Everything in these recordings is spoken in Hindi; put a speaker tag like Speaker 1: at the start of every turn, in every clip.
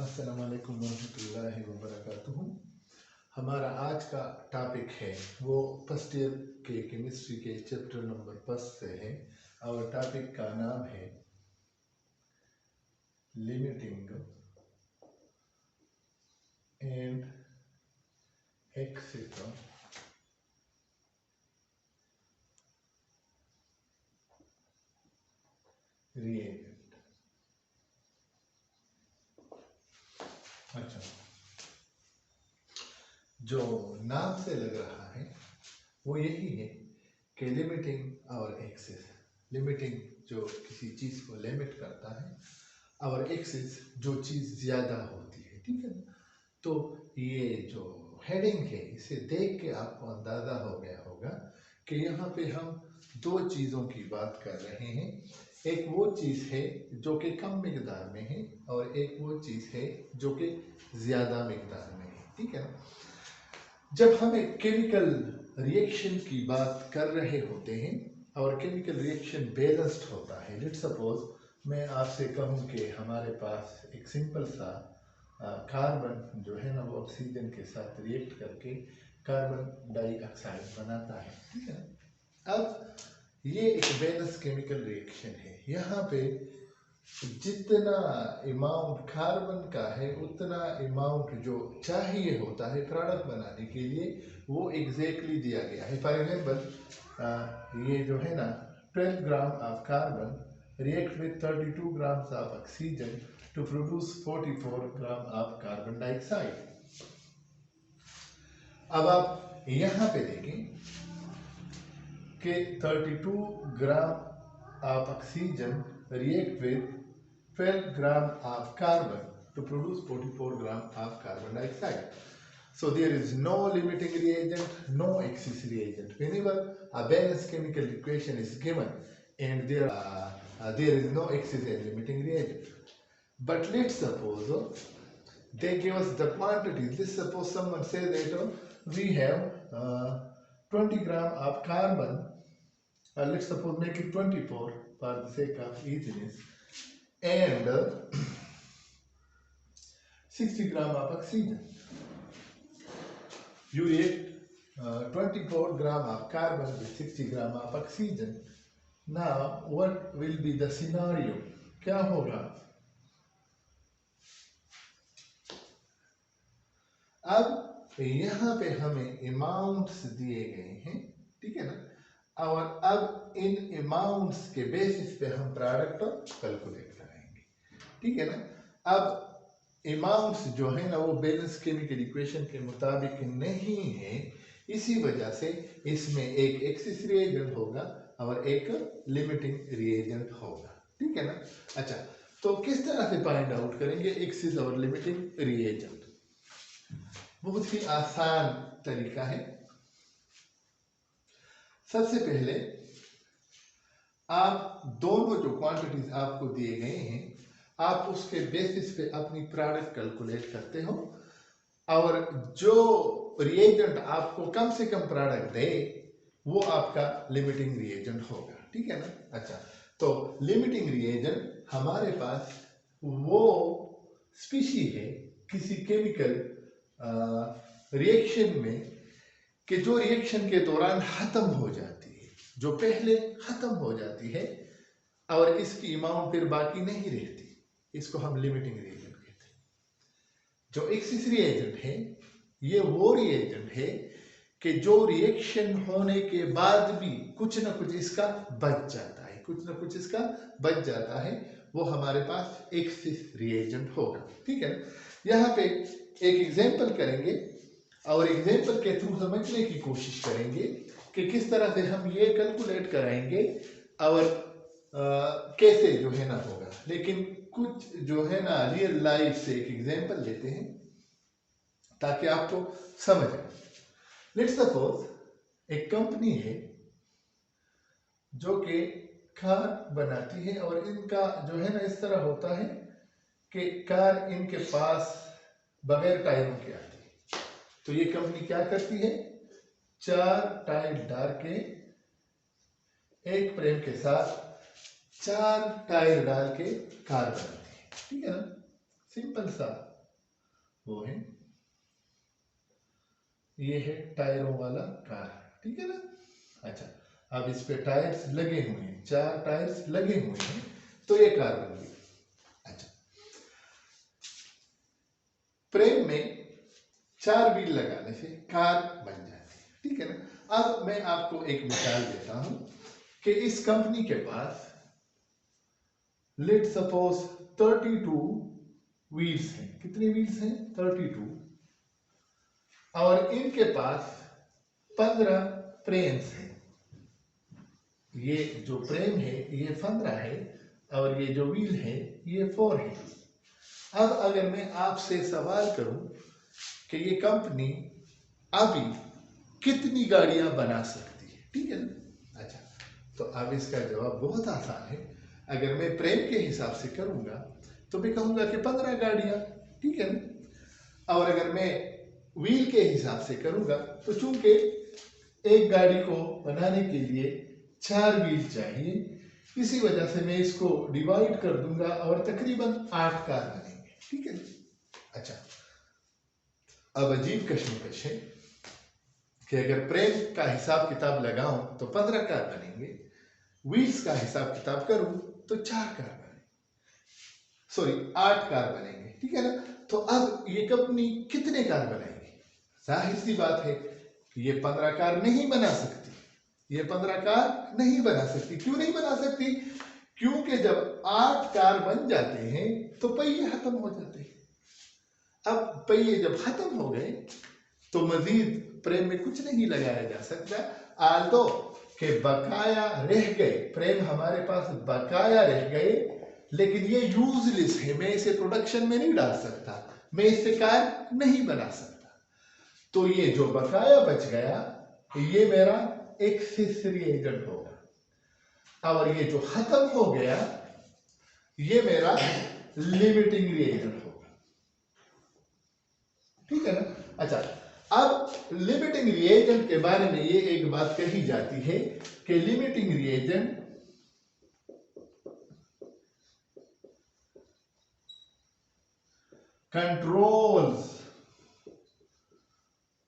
Speaker 1: अस्सलाम वालेकुम वरहमतुल्लाहि वबरकातुहू। हमारा आज का टॉपिक है वो फर्स्ट ईयर के केमिस्ट्री के चैप्टर नंबर 10 से है और टॉपिक का नाम है लिमिटिंग एंड एक्सेट्रा रिएजेंट। अच्छा, जो नाम से लग रहा है वो यही है कि लिमिटिंग और एक्सेस। लिमिटिंग जो किसी चीज़ को लिमिट करता है और एक्सेस जो चीज़ ज़्यादा होती है, ठीक है ना। तो ये जो हेडिंग है इसे देख के आपको अंदाज़ा हो गया होगा कि यहाँ पे हम दो चीज़ों की बात कर रहे हैं। एक वो चीज़ है जो कि कम मिकदार में है और एक वो चीज़ है जो कि ज़्यादा मिकदार में है, ठीक है ना। जब हम एक केमिकल रिएक्शन की बात कर रहे होते हैं और केमिकल रिएक्शन बैलेंस्ड होता है, लेट्स सपोज मैं आपसे कहूँ कि हमारे पास एक सिंपल सा कार्बन जो है ना वो ऑक्सीजन के साथ रिएक्ट करके कार्बन डाइऑक्साइड बनाता है, ठीक है ना। अब ये एक बैलेंस केमिकल रिएक्शन है। यहाँ पे जितना अमाउंट कार्बन का है उतना अमाउंट जो चाहिए होता है प्रोडक्ट बनाने के लिए वो एग्जैक्टली दिया गया है। फॉर एग्जाम्पल ये जो है ना 12 gram of carbon react with 32 grams of oxygen to produce 44 gram of carbon dioxide. अब आप यहाँ पे देखें कि 32 ग्राम of oxygen react with 12 gram of carbon to produce 44 gram of carbon dioxide. So there is no limiting reagent, no excess reagent. Whenever a balanced chemical equation is given and there is no excess and limiting reagent. But let's suppose they give us the quantities. Let's suppose someone says that we have 20 gram of carbon. Let's suppose make it 24 for the sake of easiness, and 60 gram of oxygen. You react 24 gram of carbon with 60 gram of oxygen. Now what will be the scenario? क्या होगा? अब यहाँ पे हमें अमाउंट्स दिए गए हैं, ठीक है ना, और अब इन अमाउंट्स के बेसिस पे हम प्रोडक्ट कैलकुलेट करेंगे, ठीक है ना। अब अमाउंट्स जो है ना वो बैलेंस केमिकल इक्वेशन के मुताबिक नहीं है, इसी वजह से इसमें एक एक्सेस रिएजेंट होगा और एक लिमिटिंग रिएजेंट होगा, ठीक है ना। अच्छा, तो किस तरह से फाइंड आउट करेंगे एक्सेस और लिमिटिंग रिएजेंट? बहुत ही आसान तरीका है। सबसे पहले आप दोनों जो क्वांटिटीज आपको दिए गए हैं आप उसके बेसिस पे अपनी प्रोडक्ट कैलकुलेट करते हो और जो रिएजेंट आपको कम से कम प्रोडक्ट दे वो आपका लिमिटिंग रिएजेंट होगा, ठीक है ना। अच्छा, तो लिमिटिंग रिएजेंट हमारे पास वो स्पीशी है किसी केमिकल रिएक्शन में कि जो रिएक्शन के दौरान खत्म हो जाती है, जो पहले खत्म हो जाती है और इसकी अमाउंट फिर बाकी नहीं रहती, इसको हम लिमिटिंग रिएजेंट कहते हैं। जो एक्सेस रिएजेंट है ये वो रिएजेंट है कि जो रिएक्शन होने के बाद भी कुछ ना कुछ इसका बच जाता है, कुछ ना कुछ इसका बच जाता है, वो हमारे पास एक्सेस रिएजेंट होगा, ठीक है ना। यहाँ पे एक एग्जाम्पल करेंगे और एग्जाम्पल के थ्रू समझने की कोशिश करेंगे कि किस तरह से हम ये कैलकुलेट कराएंगे और कैसे जो है ना होगा। लेकिन कुछ जो है ना रियल लाइफ से एक एग्जाम्पल लेते हैं ताकि आपको समझ आए। लेट्स सपोज एक कंपनी है जो कि कार बनाती है और इनका जो है ना इस तरह होता है कि कार इनके पास बगैर टायरों के आती है। तो ये कंपनी क्या करती है, 4 टायर डाल के एक फ्रेम के साथ 4 टायर डाल के कार बनाती है, ठीक है ना। सिंपल सा वो है, ये है टायरों वाला कार, ठीक है ना। अच्छा, अब इस पे टायर्स लगे हुए हैं, 4 टायर्स लगे हुए हैं, तो ये कार बन गई। अच्छा, फ्रेम में 4 व्हील लगाने से कार बन जाती है, ठीक है ना। अब मैं आपको एक मिसाल देता हूं कि इस कंपनी के पास लेट सपोज 32 व्हील्स हैं। कितने व्हील्स हैं? 32। और इनके पास 15 फ्रेम्स हैं। ये जो फ्रेम है ये 15 है और ये जो व्हील है ये 4 है। अब अगर मैं आपसे सवाल करूं कि ये कंपनी अभी कितनी गाड़ियां बना सकती है, ठीक है ना। अच्छा, तो अब इसका जवाब बहुत आसान है। अगर मैं फ्रेम के हिसाब से करूंगा तो मैं कहूंगा कि 15 गाड़ियां, ठीक है ना। और अगर मैं व्हील के हिसाब से करूंगा तो चूंकि एक गाड़ी को बनाने के लिए 4 व्हील चाहिए, इसी वजह से मैं इसको डिवाइड कर दूंगा और तकरीबन 8 कार बनेंगे, ठीक है ना। अच्छा, अब अजीब कश्मकश है कि अगर फ्रेम का हिसाब किताब लगाऊं तो 15 कार बनेंगे, व्हील्स का हिसाब किताब करूं तो 4 कार बनेंगे, सॉरी 8 कार बनेंगे, ठीक है ना। तो अब ये कंपनी कितने कार बनाएगी? जाहिर सी बात है कि ये 15 कार नहीं बना सकती। ये 15 कार नहीं बना सकती। क्यों नहीं बना सकती? क्योंकि जब 8 कार बन जाते हैं तो पहिए खत्म हो जाते हैं। अब पहिए जब खत्म हो गए तो मजीद फ्रेम में कुछ नहीं लगाया जा सकता। आल्दो के बकाया रह गए, फ्रेम हमारे पास बकाया रह गए, लेकिन ये यूजलेस है। मैं इसे प्रोडक्शन में नहीं डाल सकता, मैं इससे कार नहीं बना सकता। तो ये जो बकाया बच गया ये मेरा एक्सेस रिएजेंट होगा, और ये जो खत्म हो गया ये मेरा लिमिटिंग रिएजेंट होगा, ठीक है ना। अच्छा, अब लिमिटिंग रिएजेंट के बारे में ये एक बात कही जाती है कि limiting reagent controls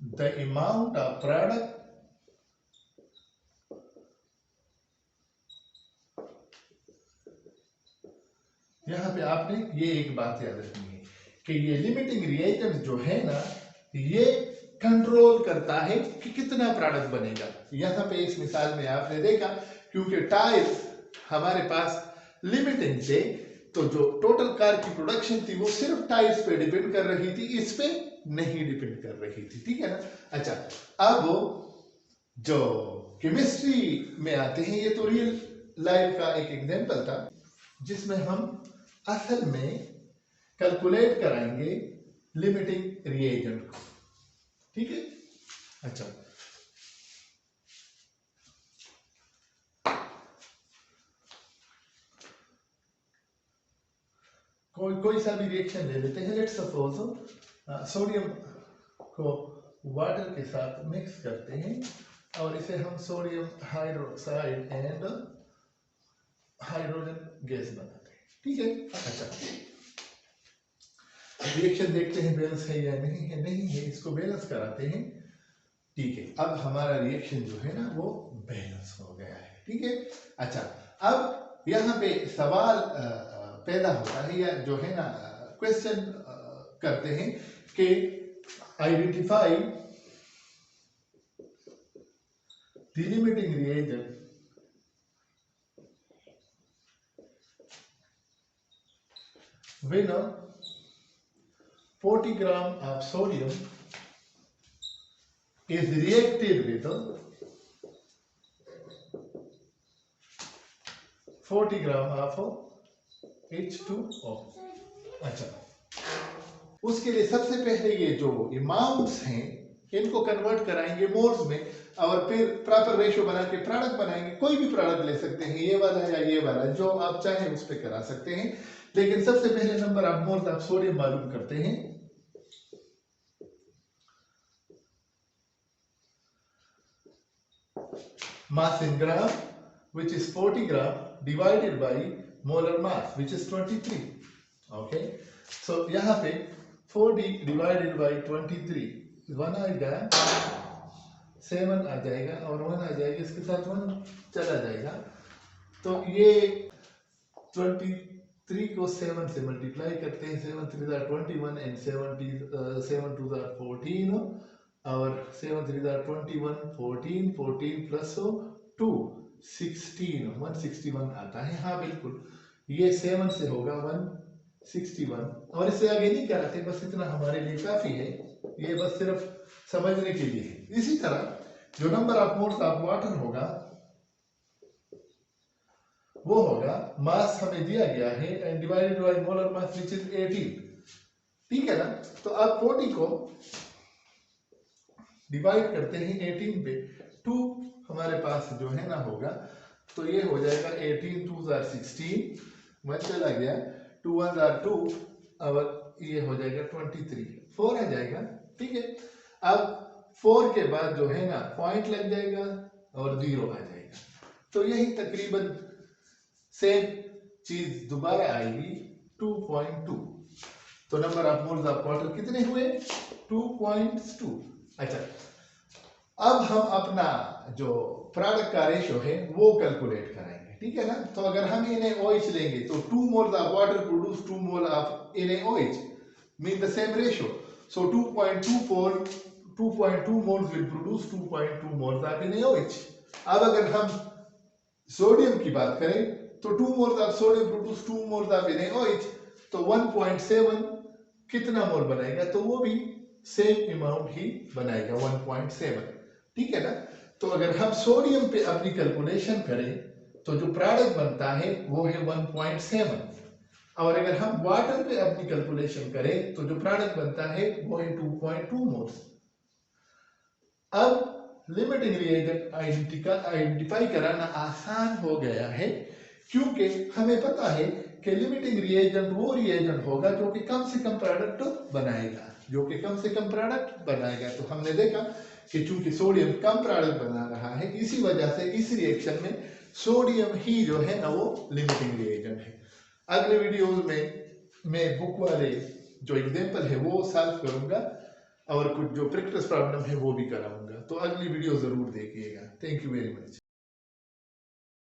Speaker 1: the amount of product यहां पे आपने ये एक बात याद रखनी है कि ये लिमिटिंग रिएजेंट जो है ना, ये कंट्रोल करता है कि कितना प्रोडक्ट बनेगा। यहां पे इस मिसाल में आपने देखा, क्योंकि टायर्स हमारे पास लिमिटिंग थे, तो जो टोटल कार की प्रोडक्शन थी वो सिर्फ टायर्स पे डिपेंड कर रही थी, इस पे नहीं डिपेंड कर रही थी, ठीक है ना। अच्छा, अब जो केमिस्ट्री में आते हैं, ये तो रियल लाइफ का एक एग्जांपल था जिसमें हम असल में कैलकुलेट कराएंगे लिमिटिंग रिएजेंट को, ठीक है। अच्छा, कोई सा भी रिएक्शन ले लेते हैं। लेट्स सपोज सोडियम को वाटर के साथ मिक्स करते हैं और इसे हम sodium hydroxide and hydrogen gas बनाते हैं, ठीक है। अच्छा, रिएक्शन देखते हैं बैलेंस है या नहीं है। नहीं है, इसको बैलेंस कराते हैं, ठीक है। अब हमारा रिएक्शन जो है ना वो बैलेंस हो गया है, ठीक है। अच्छा, अब यहाँ पे सवाल पैदा होता है, या जो है ना क्वेश्चन करते हैं कि identify the limiting reagent when 40 gram of sodium is reacted with 40 gram of H2O। अच्छा, उसके लिए सबसे पहले ये जो अमाउंट्स हैं इनको कन्वर्ट कराएंगे मोल्स में, और फिर प्रॉपर रेशियो बना के प्रोडक्ट बनाएंगे। कोई भी प्रोडक्ट ले सकते हैं, ये वाला या ये वाला, जो आप चाहें उस पर करा सकते हैं। लेकिन सबसे पहले number of moles of sodium मालूम करते हैं। मास इन ग्राम which is 40 gram divided by molar mass which is 23, okay। सो यहाँ पे 40 डिवाइडेड बाई 23 1 आएगा, 7 आ जाएगा और 1 आ जाएगा, इसके साथ 1 चला जाएगा। तो ये 23 को 7 से मल्टीप्लाई करते हैं, 7 3 21 एंड 7 2 14 और 7 3 21 14 14 प्लस 2 16 161 आता है। हाँ बिल्कुल, ये 7 से होगा 161 और इससे आगे नहीं कराते, बस इतना हमारे लिए काफी है, ये बस सिर्फ समझने के लिए है। इसी तरह जो number of moles of water होगा वो होगा, मास हमें दिया गया है and divided by molar mass which is 18, ठीक है ना। तो अब 40 को डिवाइड करते हैं 18 पे, 2 हमारे पास जो है ना होगा, तो ये हो जाएगा 18 2 16 1 चला गया, 2 1 2 और ये हो जाएगा 23 4 आ जाएगा, ठीक है। अब 4 के बाद जो है ना पॉइंट लग जाएगा और 0 आ जाएगा, तो यही तकरीबन सेम चीज दोबारा आएगी 2.2। तो number of moles of water कितने हुए? 2.2। अच्छा, अब हम अपना जो प्रोडक्ट का रेशो है वो कैलकुलेट कराएंगे, ठीक है ना। तो अगर हम NaOH लेंगे तो 2 moles of water produce 2 moles of NaOH, mean the same ratio. So 2.2 moles will produce 2.2 moles of NaOH. अब अगर हम सोडियम की बात करें तो 2 moles of sodium produce 2 moles of NaOH, तो 1.7 कितना मोल बनाएगा? तो वो भी सेम अमाउंट ही बनाएगा 1.7, ठीक है ना। तो अगर हम सोडियम पे अपनी कैलकुलेशन करें तो जो प्रोडक्ट बनता है वो है 1.7, और अगर हम वाटर पे अपनी कैलकुलेशन करें तो जो प्रोडक्ट बनता है वो है 2.2 मोल्स। अब लिमिटिंग रिएजेंट आइडेंटिफाई कराना आसान हो गया है, क्योंकि हमें पता है कि लिमिटिंग रिएजेंट वो रिएजेंट होगा जो कि कम से कम प्रोडक्ट बनाएगा, तो हमने देखा कि चूंकि सोडियम कम प्रोडक्ट बना रहा है, इसी वजह से इस रिएक्शन में सोडियम ही जो है ना वो लिमिटिंग रिएजेंट है। अगले वीडियोस में मैं बुक वाले जो एग्जांपल है वो सॉल्व करूंगा और कुछ जो प्रैक्टिस प्रॉब्लम है वो भी कराऊंगा, तो अगली वीडियो जरूर देखिएगा। Thank you very much.